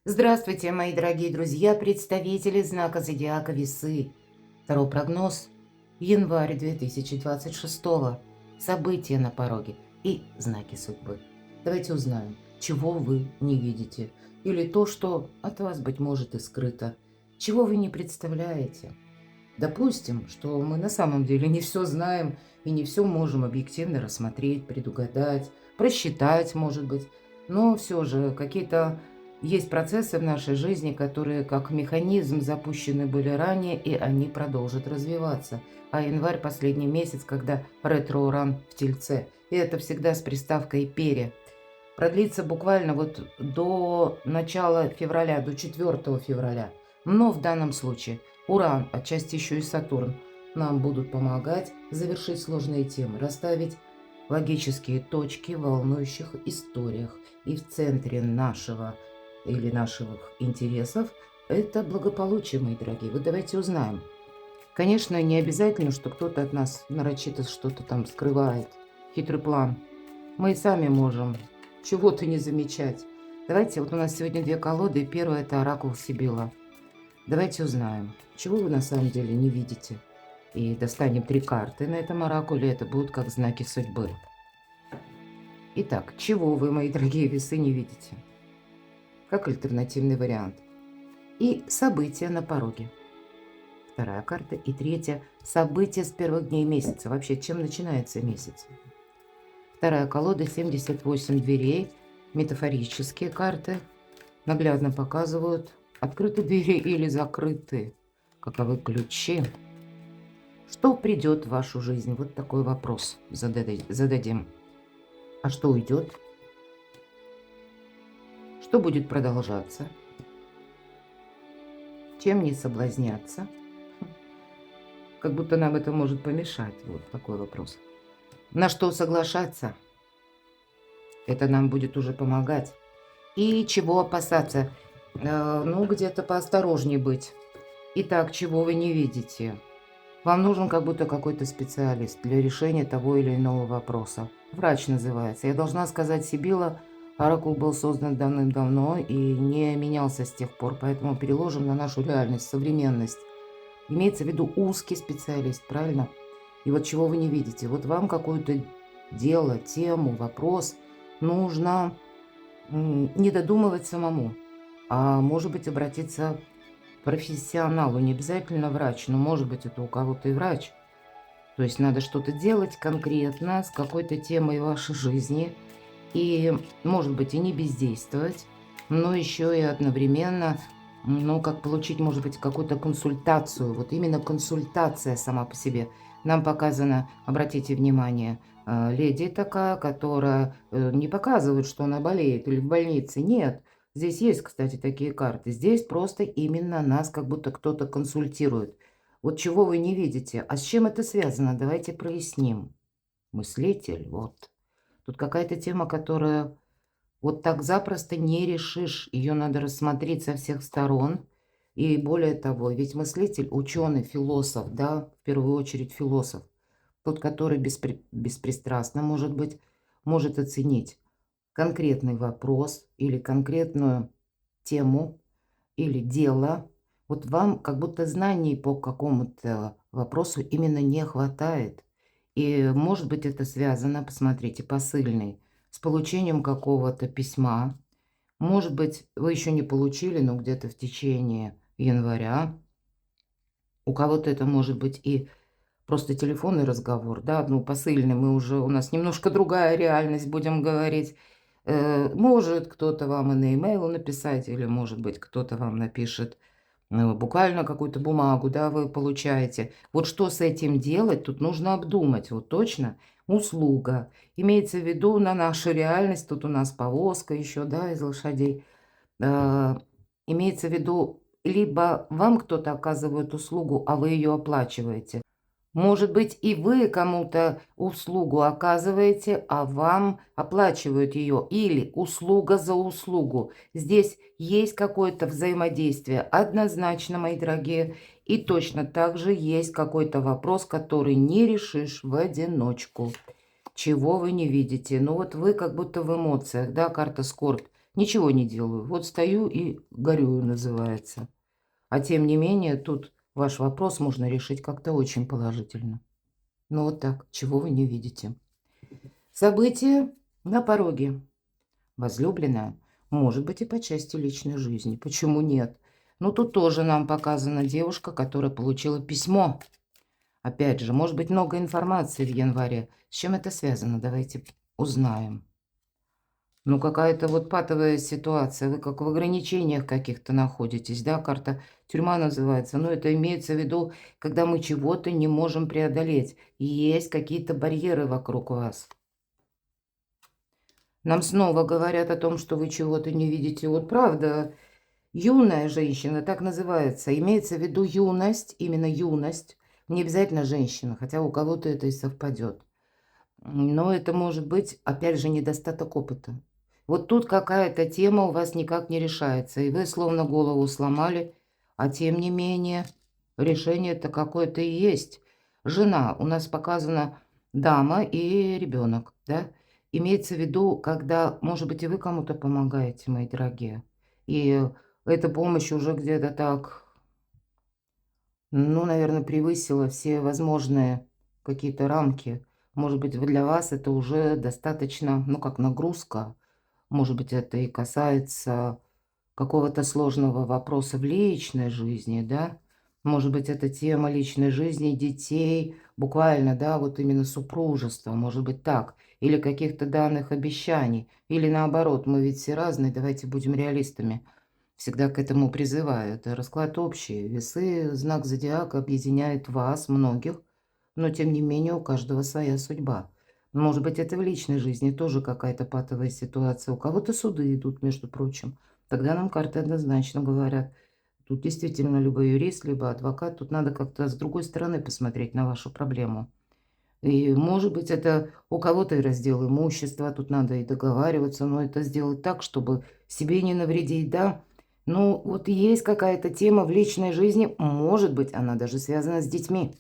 Здравствуйте, мои дорогие друзья, представители знака зодиака Весы. Второй прогноз. Январь 2026. События на пороге и знаки судьбы. Давайте узнаем, чего вы не видите. Или то, что от вас, быть может, и скрыто. Чего вы не представляете. Допустим, что мы на самом деле не все знаем и не все можем объективно рассмотреть, предугадать, просчитать, может быть. Но все же какие-то есть процессы в нашей жизни, которые как механизм запущены были ранее, и они продолжат развиваться. А январь– последний месяц, когда ретро-уран в Тельце. И это всегда с приставкой «пере». Продлится буквально вот до начала февраля, до 4 февраля. Но в данном случае Уран, отчасти еще и Сатурн, нам будут помогать завершить сложные темы, расставить логические точки в волнующих историях. И в центре нашего или наших интересов это благополучие, мои дорогие. Вот давайте узнаем. Конечно, не обязательно, что кто-то от нас нарочито что-то там скрывает. Хитрый план. Мы и сами можем чего-то не замечать. Давайте, вот у нас сегодня две колоды, и первая– это оракул Сибила. Давайте узнаем, чего вы на самом деле не видите. И достанем три карты на этом оракуле, это будут как знаки судьбы. Итак, чего вы, мои дорогие весы, не видите? Как альтернативный вариант. И события на пороге. Вторая карта. И третья– события с первых дней месяца. Вообще, чем начинается месяц? Вторая колода 78 дверей, метафорические карты, наглядно показывают, открыты двери или закрыты, каковы ключи. Что придет в вашу жизнь? Вот такой вопрос зададим. А что уйдет? Что будет продолжаться? Чем не соблазняться? Как будто нам это может помешать. Вот такой вопрос. На что соглашаться? Это нам будет уже помогать. И чего опасаться? Ну, где-то поосторожнее быть. Итак, чего вы не видите? Вам нужен как будто какой-то специалист для решения того или иного вопроса. Врач называется. Я должна сказать, Сибила, оракул был создан давным-давно и не менялся с тех пор, поэтому переложим на нашу реальность, современность. Имеется в виду узкий специалист, правильно? И вот чего вы не видите? Вот вам какое-то дело, тему, вопрос нужно не додумывать самому, а может быть обратиться к профессионалу, не обязательно врач, но может быть это у кого-то и врач. То есть надо что-то делать конкретно с какой-то темой вашей жизни и, может быть, и не бездействовать, но еще и одновременно, ну, как получить, может быть, какую-то консультацию. Вот именно консультация сама по себе. Нам показано, обратите внимание, леди такая, которая не показывает, что она болеет или в больнице. Нет, здесь есть, кстати, такие карты. Здесь просто именно нас как будто кто-то консультирует. Вот чего вы не видите. А с чем это связано? Давайте проясним. Мыслитель, вот. Тут какая-то тема, которая вот так запросто не решишь. Ее надо рассмотреть со всех сторон. И более того, ведь мыслитель, ученый, философ, да, в первую очередь философ, тот, который беспристрастно, может быть, может оценить конкретный вопрос или конкретную тему или дело. Вот вам как будто знаний по какому-то вопросу именно не хватает. И может быть это связано, посмотрите, посыльный, с получением какого-то письма. Может быть, вы еще не получили, но где-то в течение января. У кого-то это может быть и просто телефонный разговор, да, ну, посыльный, мы уже, у нас немножко другая реальность, будем говорить. Может кто-то вам и на e-mail написать, или, может быть, кто-то вам напишет буквально какую-то бумагу, да, вы получаете. Вот что с этим делать, тут нужно обдумать, вот точно. Услуга. Имеется в виду на нашу реальность, тут у нас повозка еще, да, из лошадей. Э, Имеется в виду, либо вам кто-то оказывает услугу, а вы ее оплачиваете. Может быть, и вы кому-то услугу оказываете, а вам оплачивают ее. Или услуга за услугу. Здесь есть какое-то взаимодействие. Однозначно, мои дорогие. И точно так же есть какой-то вопрос, который не решишь в одиночку. Чего вы не видите? Ну вот вы как будто в эмоциях, да, карта скорбь. ничего не делаю. Вот стою и горюю, называется. А тем не менее, тут ваш вопрос можно решить как-то очень положительно. Ну вот так, чего вы не видите. События на пороге. Возлюбленная, может быть и по части личной жизни. Почему нет? Ну тут тоже нам показана девушка, которая получила письмо. Опять же, может быть много информации в январе. С чем это связано? Давайте узнаем. Ну, какая-то вот патовая ситуация. Вы как в ограничениях каких-то находитесь, да? Карта тюрьма называется. Но это имеется в виду, когда мы чего-то не можем преодолеть. И есть какие-то барьеры вокруг вас. Нам снова говорят о том, что вы чего-то не видите. Вот правда, юная женщина, так называется. Имеется в виду юность, именно юность. Не обязательно женщина, хотя у кого-то это и совпадет. Но это может быть, опять же, недостаток опыта. Вот тут какая-то тема у вас никак не решается, и вы словно голову сломали, а тем не менее решение-то какое-то и есть. Жена, у нас показана дама и ребенок, да? Имеется в виду, когда, может быть, и вы кому-то помогаете, мои дорогие, и эта помощь уже где-то так, ну, наверное, превысила все возможные какие-то рамки. Может быть, для вас это уже достаточно, ну, как нагрузка. Может быть, это и касается какого-то сложного вопроса в личной жизни, да? Может быть, это тема личной жизни детей, буквально, да, вот именно супружества, может быть, так. Или каких-то данных обещаний. Или наоборот, мы ведь все разные, давайте будем реалистами. Всегда к этому призываю. Это расклад общий. Весы, знак зодиака объединяет вас, многих, но тем не менее у каждого своя судьба. Может быть, это в личной жизни тоже какая-то патовая ситуация. У кого-то суды идут, между прочим. Тогда нам карты однозначно говорят, тут действительно либо юрист, либо адвокат. Тут надо как-то с другой стороны посмотреть на вашу проблему. И, может быть, это у кого-то и раздел имущества, тут надо и договариваться, но это сделать так, чтобы себе не навредить, да. Ну, вот есть какая-то тема в личной жизни, может быть, она даже связана с детьми.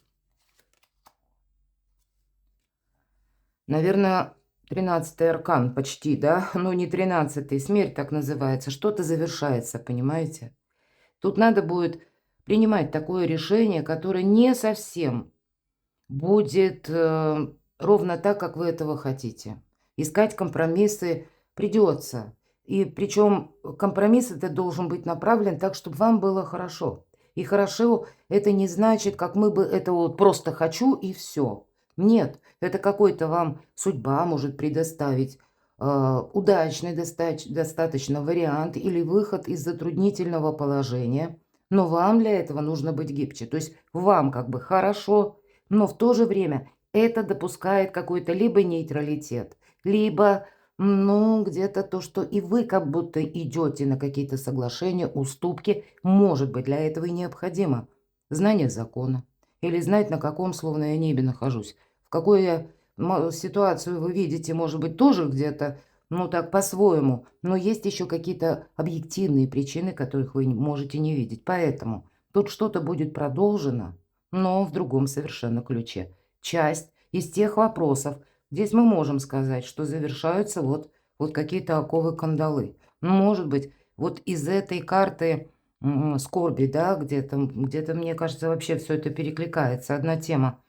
Наверное, 13-й аркан почти, да, ну не 13-й, смерть так называется, что-то завершается, понимаете? Тут надо будет принимать такое решение, которое не совсем будет ровно так, как вы этого хотите. Искать компромиссы придется. И причем компромисс это должен быть направлен так, чтобы вам было хорошо. И хорошо это не значит, как мы бы это вот просто хочу и все. Нет, это какой-то вам судьба может предоставить удачный достаточно вариант или выход из затруднительного положения. Но вам для этого нужно быть гибче. То есть вам как бы хорошо, но в то же время это допускает какой-то либо нейтралитет, либо, ну, где-то то, что и вы как будто идете на какие-то соглашения, уступки. Может быть, для этого и необходимо знание закона или знать, на каком, словно я небе нахожусь. В какой ситуацию вы видите, может быть, тоже где-то, ну, так по-своему. Но есть еще какие-то объективные причины, которых вы можете не видеть. Поэтому тут что-то будет продолжено, но в другом совершенно ключе. Часть из тех вопросов, здесь мы можем сказать, что завершаются вот какие-то оковы-кандалы. Ну, может быть, вот из этой карты скорби, да, где-то, мне кажется, вообще все это перекликается. Одна тема.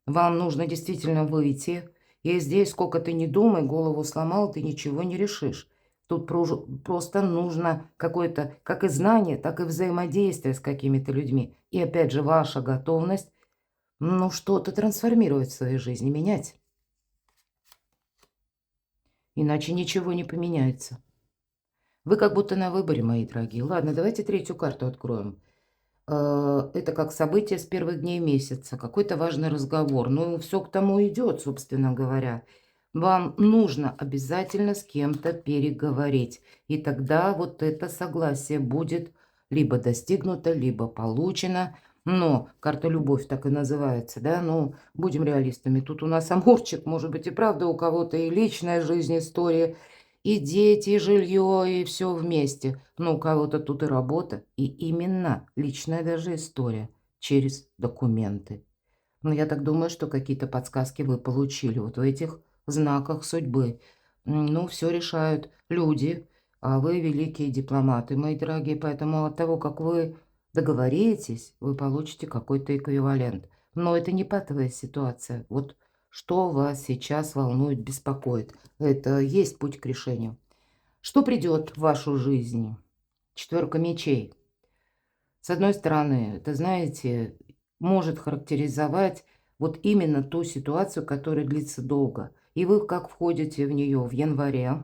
Вам нужно действительно выйти, и здесь, сколько ты не думай, голову сломал, ты ничего не решишь. Тут просто нужно какое-то, как и знание, так и взаимодействие с какими-то людьми. И опять же, ваша готовность, ну, что-то трансформировать в своей жизни, менять. Иначе ничего не поменяется. Вы как будто на выборе, мои дорогие. Ладно, давайте третью карту откроем. Это как событие с первых дней месяца, какой-то важный разговор. Ну, все к тому идет, собственно говоря. Вам нужно обязательно с кем-то переговорить. И тогда вот это согласие будет либо достигнуто, либо получено. Но карта «Любовь» так и называется, да? Ну, будем реалистами. Тут у нас амурчик, может быть, и правда у кого-то и личная жизнь, история, и дети, и жилье, и все вместе. Но у кого-то тут и работа, и именно личная даже история через документы. Ну, я так думаю, что какие-то подсказки вы получили вот в этих знаках судьбы. Ну, все решают люди, а вы великие дипломаты, мои дорогие, поэтому от того, как вы договоритесь, вы получите какой-то эквивалент. Но это не патовая ситуация. Вот что вас сейчас волнует, беспокоит. Это есть путь к решению. Что придет в вашу жизнь? Четверка мечей. С одной стороны, это, знаете, может характеризовать вот именно ту ситуацию, которая длится долго. И вы как входите в нее в январе,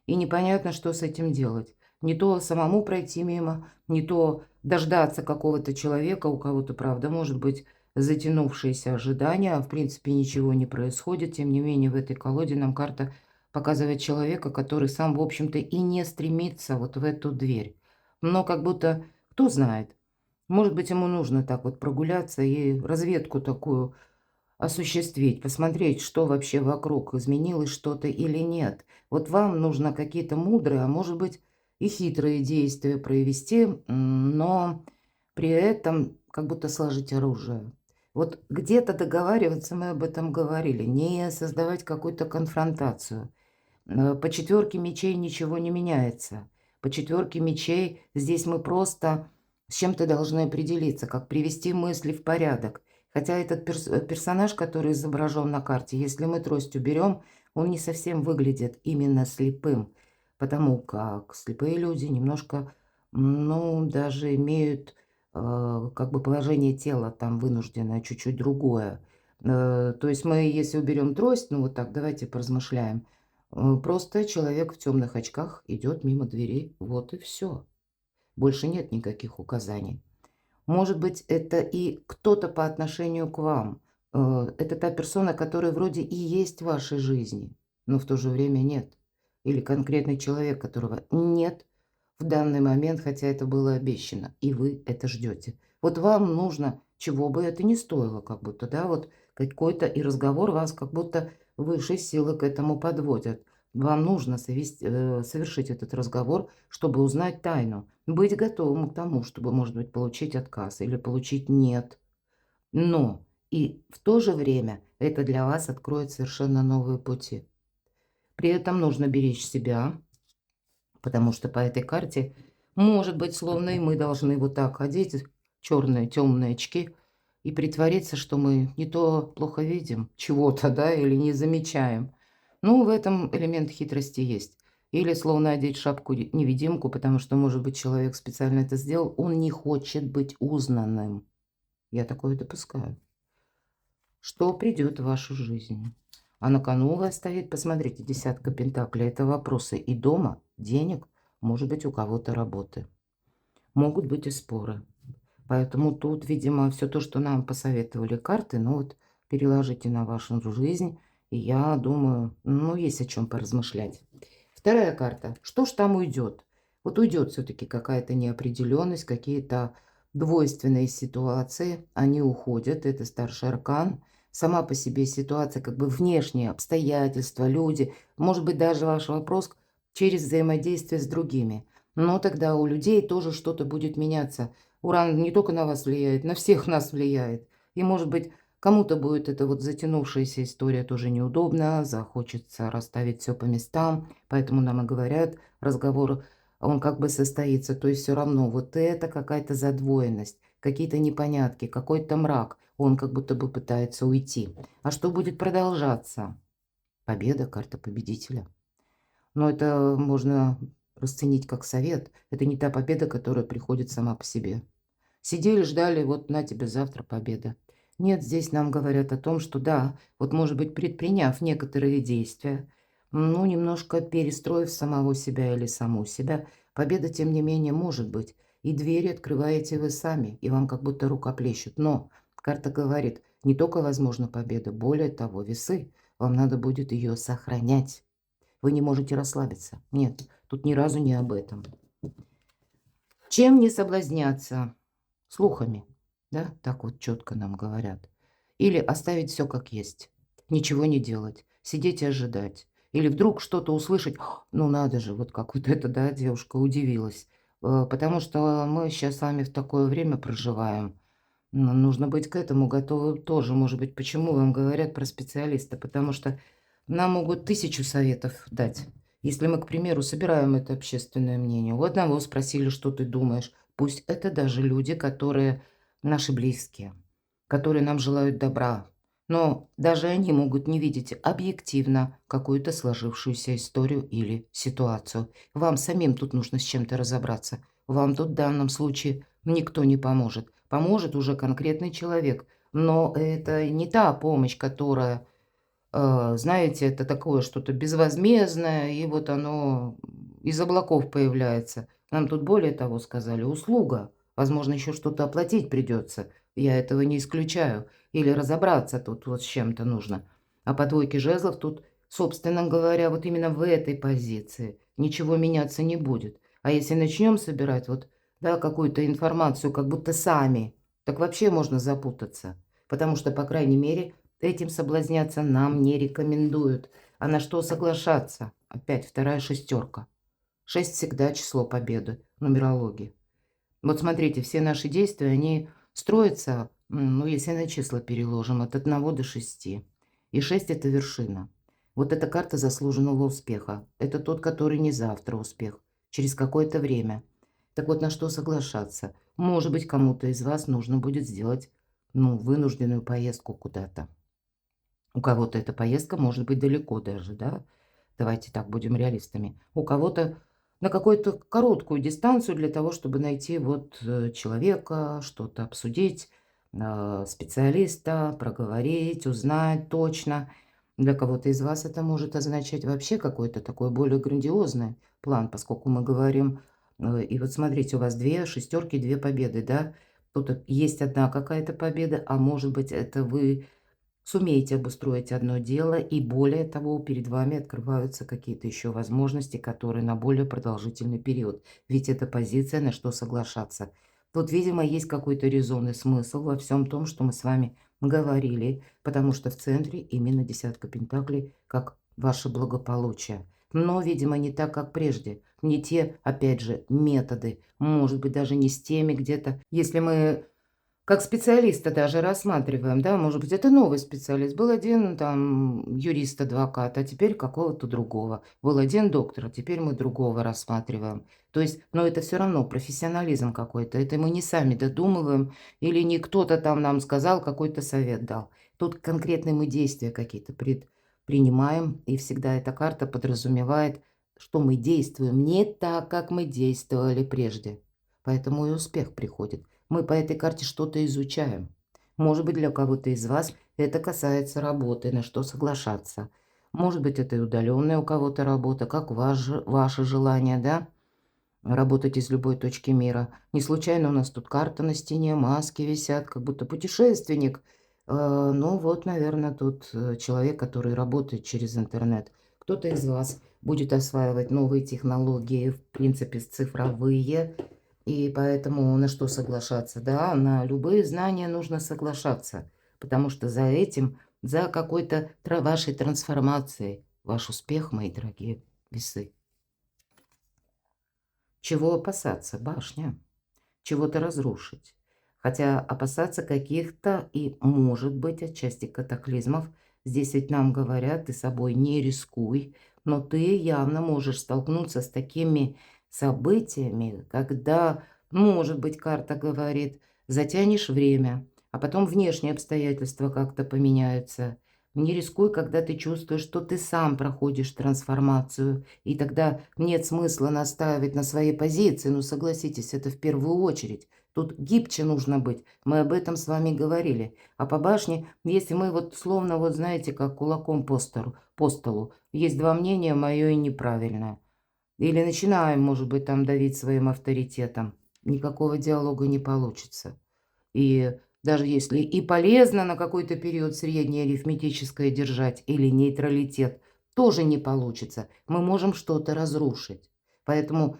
и непонятно, что с этим делать. Не то самому пройти мимо, не то дождаться какого-то человека, у кого-то, правда, может быть затянувшиеся ожидания, а в принципе ничего не происходит. Тем не менее, в этой колоде нам карта показывает человека, который сам, в общем-то, и не стремится вот в эту дверь. Но как будто, кто знает, может быть, ему нужно так вот прогуляться и разведку такую осуществить, посмотреть, что вообще вокруг, изменилось что-то или нет. Вот вам нужно какие-то мудрые, а может быть и хитрые действия провести, но при этом как будто сложить оружие. Вот где-то договариваться, мы об этом говорили, не создавать какую-то конфронтацию. По четверке мечей ничего не меняется. По четверке мечей здесь мы просто с чем-то должны определиться, как привести мысли в порядок. Хотя этот персонаж, который изображен на карте, если мы трость уберем, он не совсем выглядит именно слепым, потому как слепые люди немножко, ну, даже имеют как бы положение тела там вынужденное чуть-чуть другое. То есть мы, если уберем трость, ну вот так, давайте поразмышляем. Просто человек в темных очках идет мимо дверей. Вот и все. Больше нет никаких указаний. Может быть, это и кто-то по отношению к вам. Это та персона, которая вроде и есть в вашей жизни, но в то же время нет. Или конкретный человек, которого нет в данный момент, хотя это было обещано, и вы это ждете. Вот вам нужно, чего бы это ни стоило, как будто, да, вот какой-то и разговор вас как будто высшие силы к этому подводят. Вам нужно совершить этот разговор, чтобы узнать тайну. Быть готовым к тому, чтобы, может быть, получить отказ или получить нет. Но и в то же время это для вас откроет совершенно новые пути. При этом нужно беречь себя, потому что по этой карте, может быть, словно и мы должны вот так ходить, черные, темные очки, и притвориться, что мы не то плохо видим чего-то, да, или не замечаем. Ну, в этом элемент хитрости есть. Или словно одеть шапку-невидимку, потому что, может быть, человек специально это сделал, он не хочет быть узнанным. Я такое допускаю. Что придет в вашу жизнь? А на кону у вас стоит, посмотрите, десятка пентаклей. Это вопросы и дома, денег, может быть, у кого-то работы. Могут быть и споры. Поэтому тут, видимо, все то, что нам посоветовали карты, ну вот переложите на вашу жизнь. И я думаю, ну, есть о чем поразмышлять. Вторая карта. Что ж там уйдет? Вот уйдет все-таки какая-то неопределенность, какие-то двойственные ситуации. Они уходят. Это старший аркан. Сама по себе ситуация, как бы внешние обстоятельства, люди. Может быть, даже ваш вопрос через взаимодействие с другими. Но тогда у людей тоже что-то будет меняться. Уран не только на вас влияет, на всех нас влияет. И, может быть, кому-то будет эта вот затянувшаяся история тоже неудобна, захочется расставить все по местам, поэтому нам и говорят, разговор, он как бы состоится. То есть все равно вот это какая-то задвоенность, какие-то непонятки, какой-то мрак, он как будто бы пытается уйти. А что будет продолжаться? Победа, карта победителя. Но это можно расценить как совет. Это не та победа, которая приходит сама по себе. Сидели, ждали, вот на тебе завтра победа. Нет, здесь нам говорят о том, что да, вот может быть предприняв некоторые действия, ну немножко перестроив самого себя или саму себя, победа тем не менее может быть. И двери открываете вы сами, и вам как будто рука плещут. Но карта говорит, не только возможна победа, более того, весы, вам надо будет ее сохранять. Вы не можете расслабиться. Нет, тут ни разу не об этом. Чем не соблазняться? Слухами, да, так вот четко нам говорят. Или оставить все как есть, ничего не делать, сидеть и ожидать. Или вдруг что-то услышать, ну надо же, вот как вот эта, да, девушка удивилась. Потому что мы сейчас с вами в такое время проживаем. Нужно быть к этому готовым тоже. Может быть, почему вам говорят про специалиста? Потому что нам могут 1000 советов дать. Если мы, к примеру, собираем это общественное мнение, у одного спросили, что ты думаешь, пусть это даже люди, которые наши близкие, которые нам желают добра, но даже они могут не видеть объективно какую-то сложившуюся историю или ситуацию. Вам самим тут нужно с чем-то разобраться. Вам тут в данном случае никто не поможет. Поможет уже конкретный человек. Но это не та помощь, которая, знаете, это такое что-то безвозмездное, и вот оно из облаков появляется. Нам тут более того сказали, услуга. Возможно, еще что-то оплатить придется. Я этого не исключаю. Или разобраться тут вот с чем-то нужно. А по двойке жезлов тут, собственно говоря, вот именно в этой позиции ничего меняться не будет. А если начнем собирать вот, да, какую-то информацию, как будто сами, так вообще можно запутаться. Потому что, по крайней мере, этим соблазняться нам не рекомендуют. А на что соглашаться? Опять вторая шестерка. 6 всегда число победы в нумерологии. Вот смотрите, все наши действия, они строятся, ну, если на числа переложим, от 1 до 6. И 6 – это вершина. Вот эта карта заслуженного успеха. Это тот, который не завтра успех, через какое-то время. Так вот, на что соглашаться? Может быть, кому-то из вас нужно будет сделать, ну, вынужденную поездку куда-то. У кого-то эта поездка может быть далеко даже, да? Давайте так, будем реалистами. У кого-то на какую-то короткую дистанцию для того, чтобы найти вот человека, что-то обсудить, специалиста, проговорить, узнать точно. Для кого-то из вас это может означать вообще какой-то такой более грандиозный план, поскольку мы говорим, и вот смотрите, у вас 2 шестерки, 2 победы, да? Тут есть одна какая-то победа, а может быть, это вы сумеете обустроить одно дело, и более того, перед вами открываются какие-то еще возможности, которые на более продолжительный период. Ведь это позиция, на что соглашаться. Тут, видимо, есть какой-то резонный смысл во всем том, что мы с вами говорили, потому что в центре именно десятка пентаклей, как ваше благополучие. Но, видимо, не так, как прежде. Не те, опять же, методы. Может быть, даже не с теми где-то. Если мы как специалиста даже рассматриваем, да, может быть, это новый специалист. Был один там юрист-адвокат, а теперь какого-то другого. Был один доктор, а теперь мы другого рассматриваем. То есть, но это все равно профессионализм какой-то. Это мы не сами додумываем или не кто-то там нам сказал, какой-то совет дал. Тут конкретные мы действия какие-то принимаем, и всегда эта карта подразумевает, что мы действуем не так, как мы действовали прежде. Поэтому и успех приходит. Мы по этой карте что-то изучаем. Может быть, для кого-то из вас это касается работы, на что соглашаться. Может быть, это и удаленная у кого-то работа, как ваше желание, да? Работать из любой точки мира. Не случайно у нас тут карта на стене, маски висят, как будто путешественник. Ну вот, наверное, тут человек, который работает через интернет. Кто-то из вас будет осваивать новые технологии, в принципе, цифровые. И поэтому на что соглашаться? Да, на любые знания нужно соглашаться, потому что за этим, за какой-то вашей трансформацией, ваш успех, мои дорогие весы. Чего опасаться, башня? Чего-то разрушить. Хотя опасаться каких-то и, может быть, отчасти катаклизмов. Здесь ведь нам говорят, ты собой не рискуй, но ты явно можешь столкнуться с такими событиями, когда, может быть, карта говорит, затянешь время, а потом внешние обстоятельства как-то поменяются. Не рискуй, когда ты чувствуешь, что ты сам проходишь трансформацию, и тогда нет смысла настаивать на своей позиции. Ну, согласитесь, это в первую очередь. Тут гибче нужно быть. Мы об этом с вами говорили. А по башне, если мы вот словно, вот знаете, как кулаком по столу, есть два мнения, мое и неправильное. Или начинаем, может быть, там давить своим авторитетом. Никакого диалога не получится. И даже если и полезно на какой-то период среднее арифметическое держать или нейтралитет, тоже не получится. Мы можем что-то разрушить. Поэтому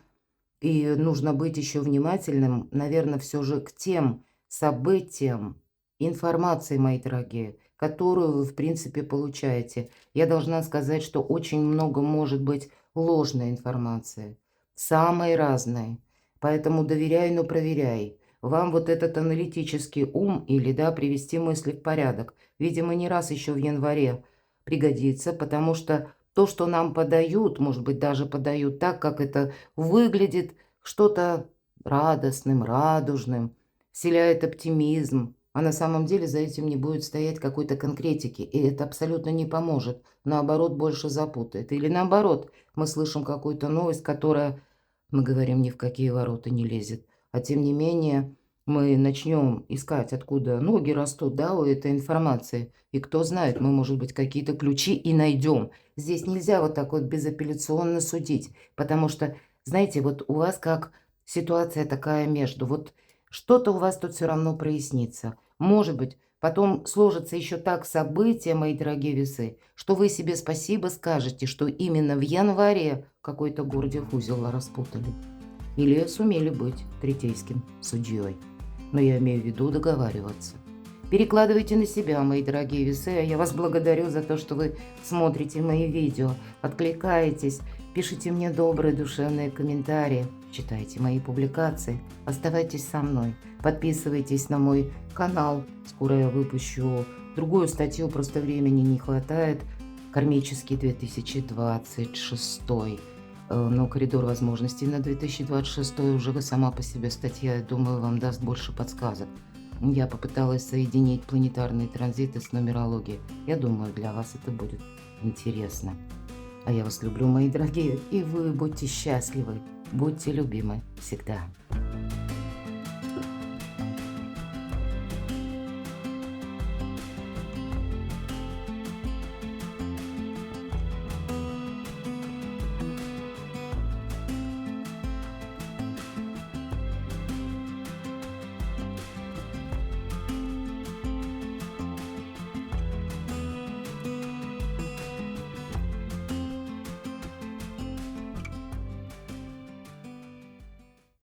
и нужно быть еще внимательным, наверное, все же к тем событиям, информации, мои дорогие, которую вы, в принципе, получаете. Я должна сказать, что очень много может быть ложной информации, самой разной. Поэтому доверяй, но проверяй. Вам вот этот аналитический ум или, да, привести мысли в порядок, видимо, не раз еще в январе пригодится, потому что то, что нам подают, может быть, даже подают так, как это выглядит, что-то радостным, радужным, вселяет оптимизм, а на самом деле за этим не будет стоять какой-то конкретики, и это абсолютно не поможет, наоборот, больше запутает. Или наоборот, мы слышим какую-то новость, которая, мы говорим, ни в какие ворота не лезет, а тем не менее мы начнем искать, откуда ноги растут, да, у этой информации, и кто знает, мы, может быть, какие-то ключи и найдем. Здесь нельзя вот так вот безапелляционно судить, потому что, знаете, вот у вас как ситуация такая между, вот что-то у вас тут все равно прояснится. Может быть, потом сложится еще так события, мои дорогие весы, что вы себе спасибо скажете, что именно в январе какой-то гордиев узел распутали. Или сумели быть третейским судьей. Но я имею в виду договариваться. Перекладывайте на себя, мои дорогие весы. Я вас благодарю за то, что вы смотрите мои видео, откликаетесь, пишите мне добрые душевные комментарии, читайте мои публикации, оставайтесь со мной, подписывайтесь на мой канал. Скоро я выпущу другую статью, просто времени не хватает. Кармический 2026. Но коридор возможностей на 2026 уже сама по себе статья, я думаю, вам даст больше подсказок. Я попыталась соединить планетарные транзиты с нумерологией. Я думаю, для вас это будет интересно. А я вас люблю, мои дорогие, и вы будьте счастливы, будьте любимы всегда.